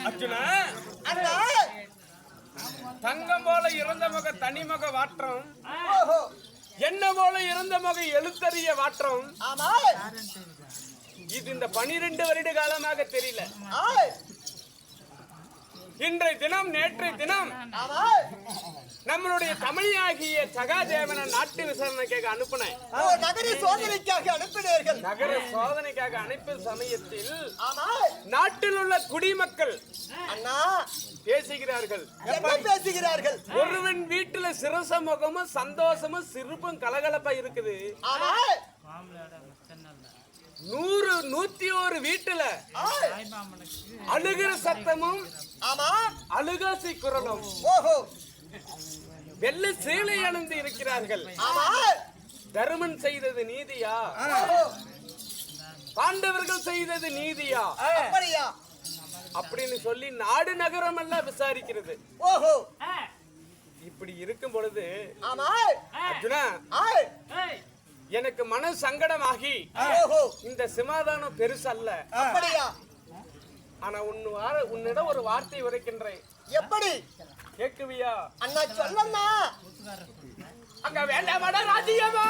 அர்ஜுனா, தங்கம் போல இறந்த முக தனிமுக வாற்றம், என்ன போல இறந்த முக எழுத்தறிய வாற்றம். இது இந்த 12 வருட காலமாக தெரியல. இன்றைய தினம் நேற்றைய தினம் நம்மளுடைய தமிழாகிய சகாதேவனை நாட்டு விசாரணைக்காக அனுப்பினேன். நகர சோதனைக்காக அனுப்பினீர்கள். நகர சோதனைக்காக அனுப்பிய சமயத்தில் நாட்டில் உள்ள குடிமக்கள் அண்ணா பேசுகிறார்கள். என்ன பேசுகிறார்கள்? ஒருவன் வீட்டுல சிரச முகமும் சந்தோஷமும் சிரிப்பும் கலகலப்பா இருக்குது. 100 101 வீட்டுல அழுகிற சத்தமும் அழுகாசி குரலும் வெள்ளை சேலை அணிந்து இருக்கிறார்கள். தருமன் செய்தது நீதியா? பாண்டவர்கள் செய்தது நீதியா அப்படின்னு சொல்லி நாடு நகரம் எல்லாம் விசாரிக்கிறது. இப்படி இருக்கும் பொழுது அர்ஜுனா, எனக்கு மன சங்கடமாகி இந்த சமாதானம் பெருசல்ல. ஆனா உன்னிடம் ஒரு வார்த்தை உரைக்கின்றேன். எப்படி கேக்குவியா? அண்ணா சொல்லண்ணா. அங்க வேண்டாமடா ராஜ்யமா.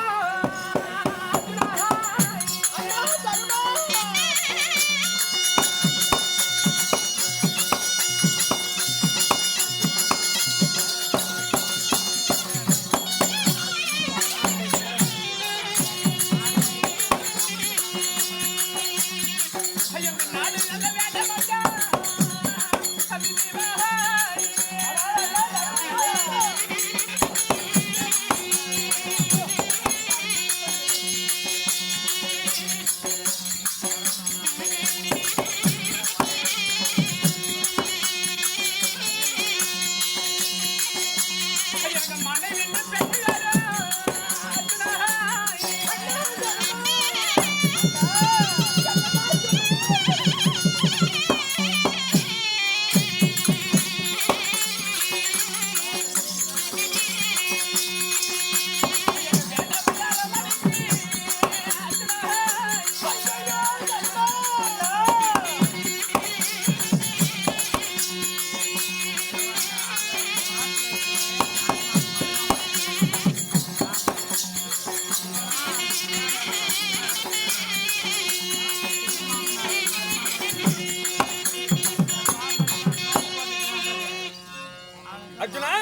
அர்ஜுனா,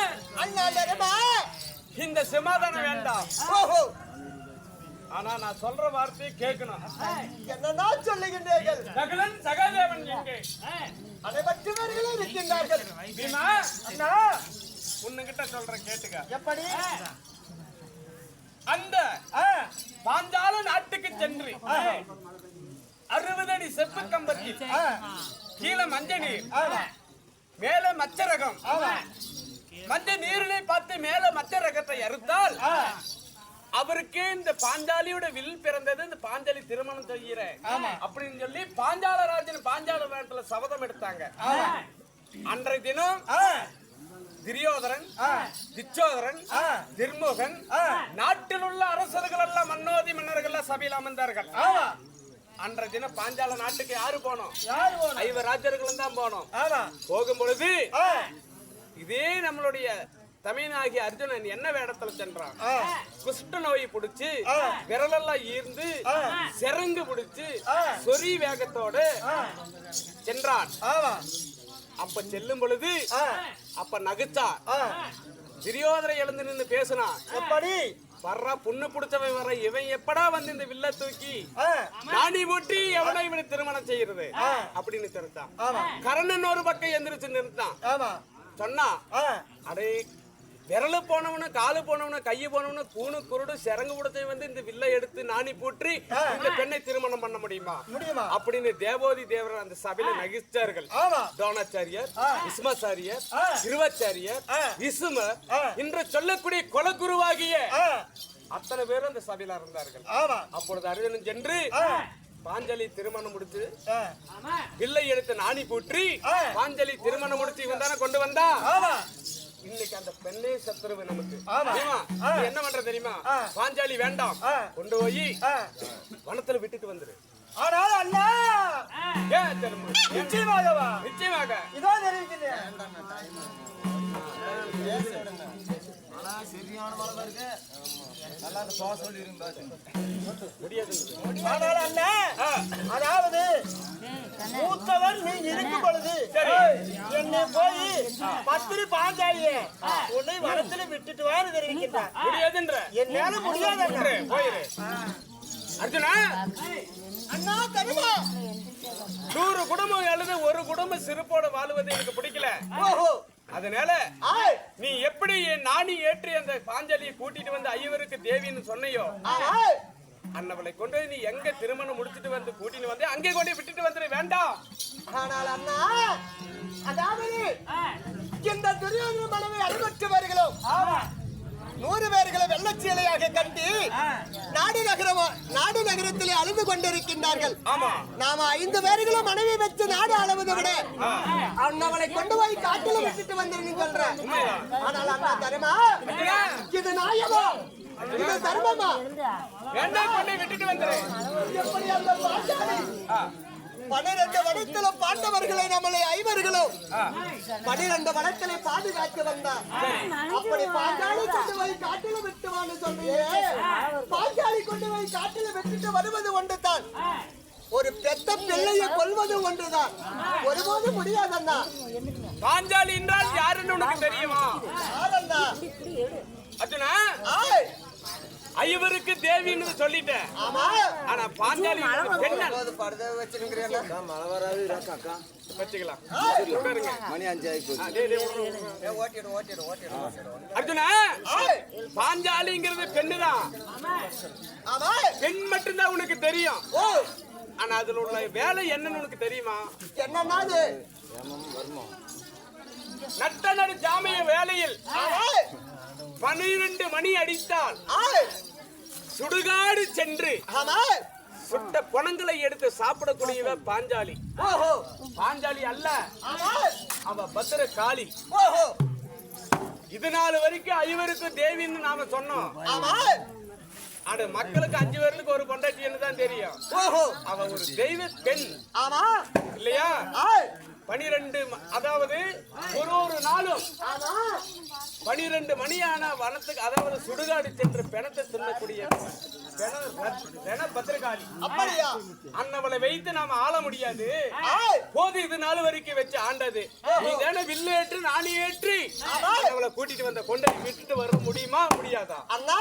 இந்த சமாதானம் வேண்டாம். ஆனா நான் சொல்ற வார்த்தையை கேட்கணும். என்னன்னா சொல்லுகின்றீர்கள்? நகுலன் சகாதேவன் எங்கே? அனைவரும் இருக்கின்றார்கள். பீமா, அண்ணா உன்கிட்ட சொல்றேன் கேட்டுக்க. எப்படி? அந்த பாஞ்சால நாட்டுக்கு சென்று 60 அடி செப்பு கம்பத்தில் கீழே மஞ்சள் நீர், மேல மச்சரகம், மஞ்சள் நீரிலே பார்த்து மேல மச்சரகத்தை அறுத்தால் அவருக்கு இந்த பாஞ்சாலியோட வில் பிறந்தது, இந்த பாஞ்சாலி திருமணம் செய்கிற அப்படின்னு சொல்லி பாஞ்சாலராஜன் பாஞ்சால நாட்டுல சபதம் எடுத்தாங்க. அன்றைய தினம் துரியோதரன், திச்சோதரன், திருமுகன், நாட்டில் உள்ள அரசர்கள் எல்லாம் மன்னோதி மன்னர்கள் சபையில் அமர்ந்தார்கள். அன்றைய தினம் பாஞ்சால நாட்டுக்கு யாரு போனோம்? 5 ராஜர்களும் தான் போனோம். போகும் பொழுது இதே நம்மளுடைய தமிழாகிய அர்ஜுனன் என்ன வேடத்துல சென்றான்? குஷ்ட நோய் பிடிச்சு விரலெல்லாம் ஈர்ந்து செரங்கு பிடிச்சு சொறி வேகத்தோட சென்றான். அப்ப செல்லும் பொழுது அப்ப நகைச்சா துரியோதனை எழுந்து நின்று பேசினா. எப்படி? வர்ற புண்ணு புடிச்சவன் வர இவன் எப்படா வந்து இந்த வில்ல தூக்கி நாடி மூட்டி எவனை இவனை திருமணம் செய்யறது அப்படின்னு தெரிஞ்சான். கர்ணன் ஒரு பக்கம் எந்திரிச்சு நிறுத்தான். சொன்னா, அடே விரலு போனவனு காலு போனவனு கையு போனவனு கூணு குருடு சிறங்கு உடத்தை வந்து இந்த வில்லை எடுத்து நாணி போற்றி இந்த பெண்ணை திருமணம் பண்ண முடியுமா அப்படின்னு தேவோதி தேவர் அந்த சபையில நகிச்சார்கள். துரோணாச்சாரியர், விஸ்மாச்சாரியர், கிருவாச்சாரியர், விசுமர் என்று சொல்லக்கூடிய குலகுருவாகிய அத்தனை பேரும் அந்த சபையில இருந்தார்கள். அப்பொழுது அர்ஜுனன் சென்று பாஞ்சாலி திருமணம் முடிச்சு வில்லை எடுத்து நாணி போற்றி பாஞ்சாலி திருமணம் முடிச்சு இவன் தானே கொண்டு வந்தா. இன்னைக்கு அந்த பெண்ணே சத்துருவு நமக்கு. என்ன பண்ற தெரியுமா? பாஞ்சாலி வேண்டாம், கொண்டு போய் வனத்துல விட்டுட்டு வந்துரு. ஆனால் அண்ணா ஏன் திரும்ப நிச்சயமாகவா நிச்சயமாக இதோ தெரிவிக்கிறேன் ஆனால் அண்ணா அதாவது மூத்தவன் நீ இருக்கும் பொழுது என்னை போய் பத்திரி பாஞ்சாலியே உன்னை வரத்துல விட்டுட்டு வான்னு தெரிவிக்கின்றான் முடியாதுன்ற என்னால முடியாது போயிரு அர்ஜுனா அண்ணா தருமா 100 குடும்பம் எழுது ஒரு குடும்பம் சிறப்போட வாழுவது எனக்கு பிடிக்கல ஓஹோ அதனால ஆய் நீ எப்படி என் நாணி ஏற்றி அந்த பாஞ்சாலியை கூட்டிட்டு வந்து ஐயவருக்கு தேவின்னு சொன்னையோ ஆய் அண்ணவளை கொண்டு போய் நீ எங்க திருமணம் முடிச்சிட்டு வந்து கூட்டிட்டு வந்து அங்கே கொண்டு போய் விட்டுட்டு வந்துட வேண்டாம். ஆனால் அண்ணா அதாவது இந்த துரியோதன மனைவி அறுபற்றவர்களோ 100 பேர்களை வெள்ளச்சீலையாக கட்டி நாடு நகரத்திலே அழுது கொண்டிருக்கின்றார்கள். நாம 5 பேர்களும் மனைவி வச்சு நாடு அளவதை விட அண்ணவளை கொண்டு போய் காட்டில விட்டுட்டு வந்துருன்னு சொல்றேன். ஆனால் அண்ணா தருமா இது நியாயமா இது தர்மமா? வேண்டாம் கொண்டு விட்டுட்டு வந்துரு. எப்படி அந்த பாஞ்சாலி 12 வனத்தில பாண்டவர்களை நம்மளை 5 12 வனத்திலே பாதுகாத்து வந்தார். அப்படி பாஞ்சாலி கொண்டு போய் காட்டில விட்டுவான்னு சொல்றீங்க. பாஞ்சாலி கொண்டு போய் காட்டில விட்டுட்டு வருவது ஒன்றுதான், ஒரு பெத்த பிள்ளையை கொல்வது ஒன்றுதான். ஒருபோது முடியாதண்ணா. பாஞ்சாலி என்றால் யாருன்னு உனக்கு தெரியுமா? ஆனந்தா அர்ஜுனா ஐயவருக்கு தேவின்னு சொல்லிட்டேன். ஆமா ஆனா பாஞ்சாலி படுத வச்சிருக்கிறேன் வச்சுக்கலாம். மணி 5 ஆயிடுச்சு. அர்ஜுனா பாஞ்சாலிங்கிறது பெண்ணுதான். ஆமா பெண் மட்டும்தான் உனக்கு தெரியும். ஆனா அதுல உள்ள வேலை என்னன்னு உனக்கு தெரியுமா? என்னன்னா அது நட்ட நடு ஜாமிய வேலையில் 12 மணி அடித்தால் சுடுகாடு சென்று சுட்ட பணங்களை எடுத்து சாப்பிடக்கூடியவ பாஞ்சாலி. பாஞ்சாலி அல்ல, அவ பத்திர காளி. இது நாள் வரைக்கும் ஐவருக்கு தேவின்னு நாம சொன்னோம். அது மக்களுக்கு 5 பேருக்கு ஒரு பொண்டாட்டின்னு தான் தெரியும். அவ ஒரு தெய்வ பெண் இல்லையா? 12 அதாவது ஒரு நாளும் 12 மணியான வனத்துக்கு அதாவது சுடுகாடு சென்று பிணத்தை தின்னக்கூடிய பத்திரகாளி. அப்படியா? அன்னவளை வைத்து நாம ஆள முடியாது. போது இது நாள் வரைக்கும் வச்சு ஆண்டது நீ தானே வில்லேற்று நாணி ஏற்றி அவளை கூட்டிட்டு வந்த கொண்டை விட்டுட்டு வர முடியுமா முடியாதா? அண்ணா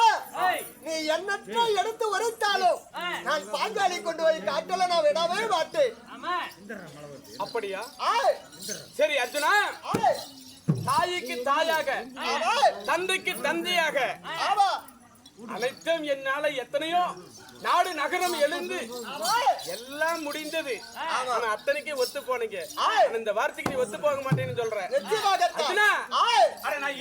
நீ என்னத்தை எடுத்து உரைத்தாலும் நான் பாஞ்சாலி கொண்டு போய் காட்டல நான் விடவே மாட்டேன். அப்படியா? சரி அர்ஜுனா, தாய்க்கு தாயாக தந்தைக்கு தந்தையாக அனைத்தும் என்னால எத்தனையோ நாடு நகரம் எழுந்து எல்லாம் முடிந்தது. ஆனா அத்தனைக்கு ஒத்து போனீங்க. இந்த வார்த்தைக்கு நீ ஒத்து போக மாட்டேன்னு சொல்ற. அர்ஜுனா அட நான்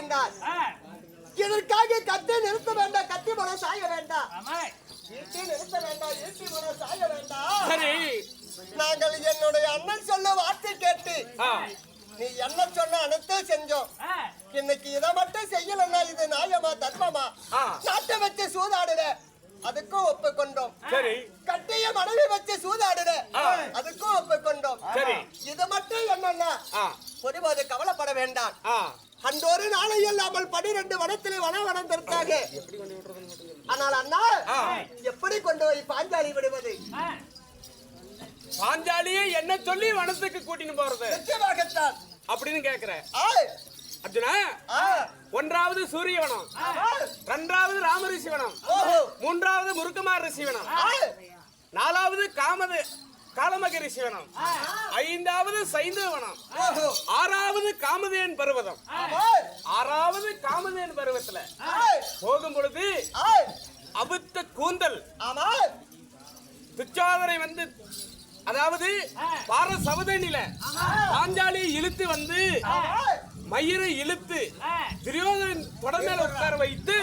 என்றார். இதற்காக கத்தி நிறுத்த வேண்டாம், கத்தி மனம் சாய வேண்டாம், ஈட்டி நிறுத்த வேண்டாம், ஈட்டி மனம் சாய வேண்டாம். சரி, நாங்கள் என்னுடைய அண்ணன் சொல்ல வார்த்தை கேட்டு நீ என்ன சொன்ன அனைத்தும் செஞ்சோம். இன்னைக்கு இதை மட்டும் செய்யலன்னா இது நியாயமா தர்மமா? நாட்டை வச்சு சூதாடுற அதுக்கும் ஒப்புக்கொண்டோம். சரி, கட்டிய மனைவி வச்சு சூதாடுற அதுக்கும் ஒப்புக்கொண்டோம். சரி, இது மட்டும் என்னன்னா ஒருபோது கவலைப்பட வேண்டாம். அன்றொரு நாளை இல்லாமல் 12 வனத்திலே வனம் தடுத்தாங்க. ஆனால் அண்ணா எப்படி கொண்டு போய் பாஞ்சாலி விடுவது? பாஞ்சாலியே என்ன சொல்லி வனத்துக்கு கூட்டின்னு போறது நிச்சயமாகத்தான் அப்படின்னு கேக்குற அர்ஜுனா. 1வது சூரியவனம், 2வது ராம ரிஷிவனம், 3வது முருக்கமார் ரிஷிவனம், 4வது காலமக ரிஷிவனம், 5வது சைந்தவனம், 6வது காமதேன் பர்வதம். 6வது காமதேன் பருவத்துல போகும் பொழுது அபுத்த கூந்தல் துச்சாதனை வந்து, அதாவது பார சவதனில பாஞ்சாலியை இழுத்து வந்து மயிரை இழுத்து துரியோதனன் தொடர்மேல உட்கார வைத்து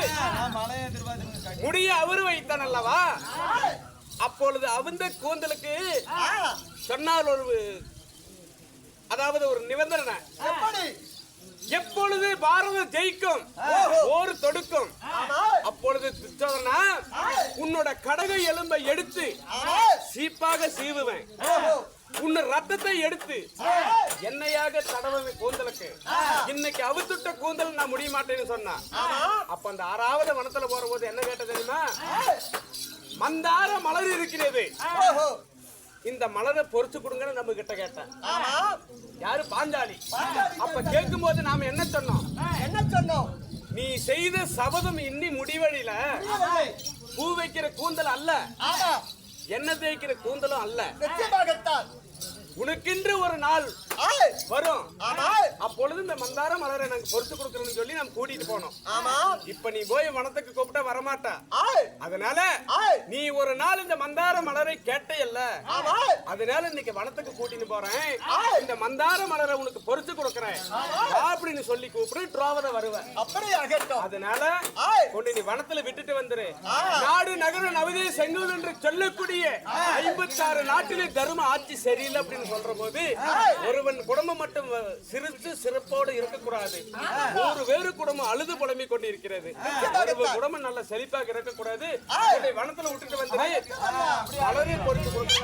முடிய அவரு வைத்தான் அல்லவா? அப்பொழுது அவந்த கூந்தலுக்கு சொன்னால் அதாவது ஒரு நிபந்தனை, எப்பொழுது பாரதம் ஜெயிக்கும் ஒரு தொடுக்கும் அப்பொழுது துச்சாதனா உன்னோட கடகை எலும்பை எடுத்து சீப்பாக சீவுவேன், உன்ன ரத்தத்தை எடுத்து எண்ணெயாக தடவுவேன் கூந்தலுக்கு. இன்னைக்கு அவுத்துட்ட கூந்தல் நான் முடிய மாட்டேன்னு சொன்னா. அப்ப அந்த 6வது வனத்துல போற போது என்ன கேட்ட தெரியுமா? மந்தார மலர் இருக்கிறது, இந்த மலரை பொறிச்சு கொடுங்கன்னு நம்ம கிட்ட கேட்டேன். யாரு? பாஞ்சாலி. அப்ப கேட்கும் போது நாம என்ன சொன்னோம்? நீ செய்த சபதம் இன்னி முடிவழியில பூ வைக்கிற கூந்தல் அல்ல, எண்ணெய் தேய்க்கிற கூந்தலும் அல்ல. உனக்கென்று ஒரு நாள் வரும், அப்பொழுது இந்த மந்தார மலரை எனக்கு பொறுத்து கொடுக்கணும்னு சொல்லி நம்ம கூட்டிட்டு போனோம். இப்ப நீ போய் வனத்துக்கு கூப்பிட்டா வரமாட்டா. அதனால நீ ஒரு நாள் இந்த மந்தார மலரை கேட்டையல்ல, அதனால இன்னைக்கு வனத்துக்கு கூட்டிட்டு போறேன், இந்த மந்தார மலரை உனக்கு பொறுத்து கொடுக்கறேன் அப்படின்னு சொல்லி கூப்பிட்டு டிராவர வருவேன். அதனால கொண்டு நீ வனத்துல விட்டுட்டு வந்துரு. நாடு நகர நவதே செங்கோல் என்று சொல்லக்கூடிய 56 நாட்டிலே தர்ம ஆட்சி சரியில்லை அப்படின்னு சொல்ற போது ஒருவன் குடும்பம் மட்டும் சிரித்து சிறப்போடு இருக்கக்கூடாது. 100 பேரு குடும்பம் அழுது புலம்பிக் கொண்டு இருக்கிறது. ஒரு குடும்பம் நல்ல செழிப்பாக இருக்கக்கூடாது. வனத்துல விட்டுட்டு வந்து வளரே பொறுத்து கொடுக்க